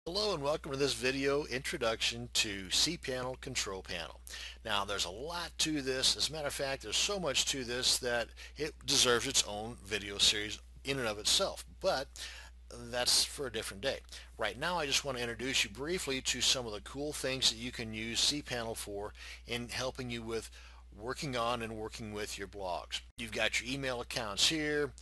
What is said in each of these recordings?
Hello and welcome to this video introduction to cPanel Control Panel. Now there's a lot to this. As a matter of fact, there's so much to this that it deserves its own video series in and of itself, but that's for a different day. Right now I just want to introduce you briefly to some of the cool things that you can use cPanel for in helping you with working on and working with your blogs. You've got your email accounts here.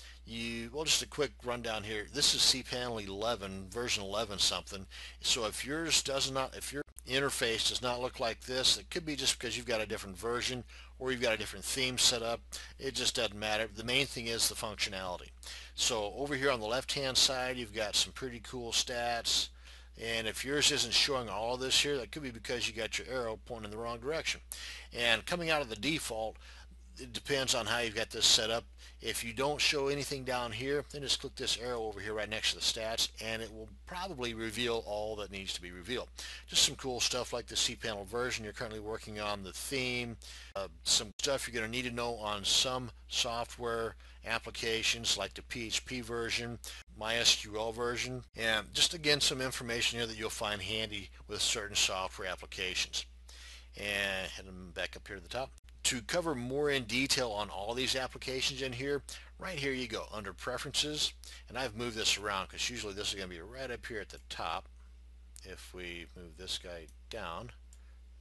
Well, just a quick rundown here. This is cPanel 11, version 11 something. So if your interface does not look like this, it could be just because you've got a different version or you've got a different theme set up. It just doesn't matter. The main thing is the functionality. So over here on the left hand side, you've got some pretty cool stats. And if yours isn't showing all of this here, that could be because you got your arrow pointing in the wrong direction. And coming out of the default, it depends on how you've got this set up. If you don't show anything down here, then just click this arrow over here right next to the stats and it will probably reveal all that needs to be revealed. Just some cool stuff like the cPanel version you're currently working on, the theme, some stuff you're going to need to know on some software applications like the PHP version, MySQL version, and just again some information here that you'll find handy with certain software applications. And heading back up here to the top. To cover more in detail on all these applications in here, right here you go under preferences, and I've moved this around because usually this is going to be right up here at the top. If we move this guy down,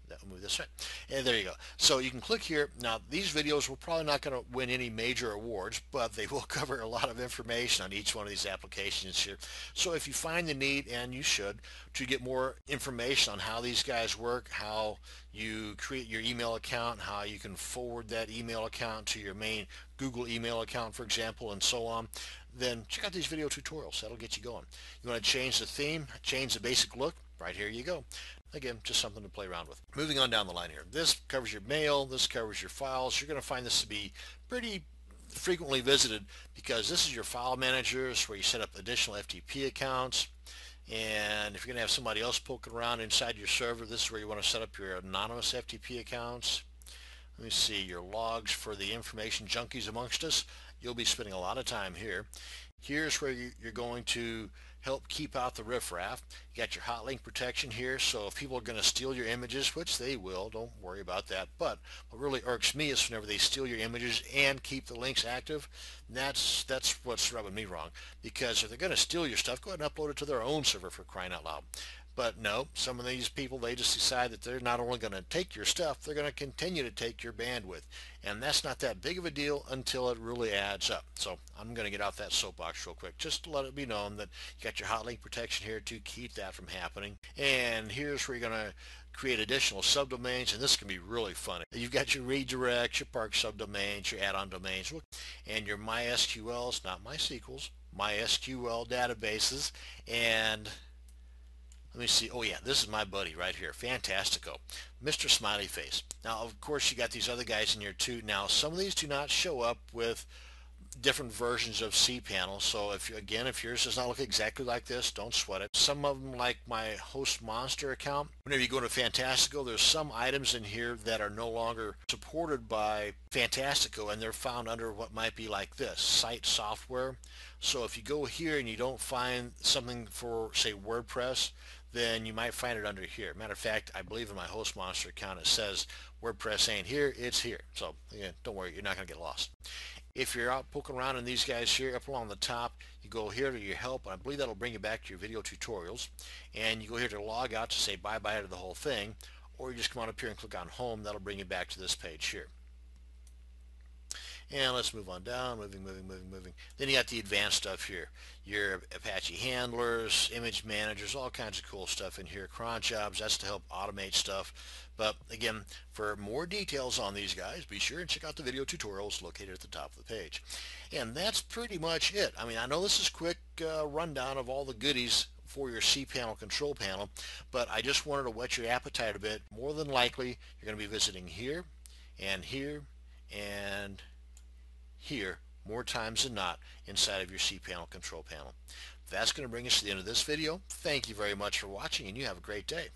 that will move this way, and there you go. So you can click here. Now these videos will probably not going to win any major awards, but they will cover a lot of information on each one of these applications here. So if you find the need, and you should, to get more information on how these guys work, how you create your email account, how you can forward that email account to your main Google email account, for example, and so on, then check out these video tutorials. That'll get you going. You want to change the theme, change the basic look, right here you go. Again, just something to play around with. Moving on down the line here. This covers your mail, this covers your files. You're going to find this to be pretty frequently visited because this is your file managers where you set up additional FTP accounts. And if you're going to have somebody else poking around inside your server, this is where you want to set up your anonymous FTP accounts. Let me see, your logs for the information junkies amongst us. You'll be spending a lot of time here. Here's where you're going to help keep out the riffraff. You got your hot link protection here, so if people are going to steal your images, which they will, don't worry about that. But what really irks me is whenever they steal your images and keep the links active, that's what's rubbing me wrong. Because if they're going to steal your stuff, go ahead and upload it to their own server, for crying out loud. But no, some of these people, they just decide that they're not only going to take your stuff, they're going to continue to take your bandwidth. And that's not that big of a deal until it really adds up. So I'm going to get off that soapbox real quick, just to let it be known that you got your hot link protection here to keep that from happening. And here's where you're going to create additional subdomains, and this can be really fun. You've got your redirects, your park subdomains, your add-on domains, and your MySQLs, not MySQLs, MySQL databases, and let me see. Oh yeah, this is my buddy right here, Fantastico, Mr. Smiley Face. Now, of course, you got these other guys in here too. Now, some of these do not show up with different versions of cPanel. So if yours does not look exactly like this, don't sweat it. Some of them, like my host monster account, whenever you go to Fantastico, there's some items in here that are no longer supported by Fantastico, and they're found under what might be like this, site software. So if you go here and you don't find something for, say, WordPress, then you might find it under here. Matter of fact, I believe in my host monster account it says WordPress ain't here, it's here. So again, don't worry, you're not going to get lost. If you're out poking around in these guys here, up along the top, you go here to your help, and I believe that'll bring you back to your video tutorials. And you go here to log out to say bye-bye to the whole thing, or you just come on up here and click on home. That'll bring you back to this page here. And let's move on down, moving. Then you got the advanced stuff here. Your Apache handlers, image managers, all kinds of cool stuff in here. Cron jobs, that's to help automate stuff. But again, for more details on these guys, be sure and check out the video tutorials located at the top of the page. And that's pretty much it. I mean, I know this is a quick rundown of all the goodies for your cPanel control panel, but I just wanted to whet your appetite a bit. More than likely, you're going to be visiting here, and here more times than not inside of your cPanel control panel. That's going to bring us to the end of this video. Thank you very much for watching, and you have a great day.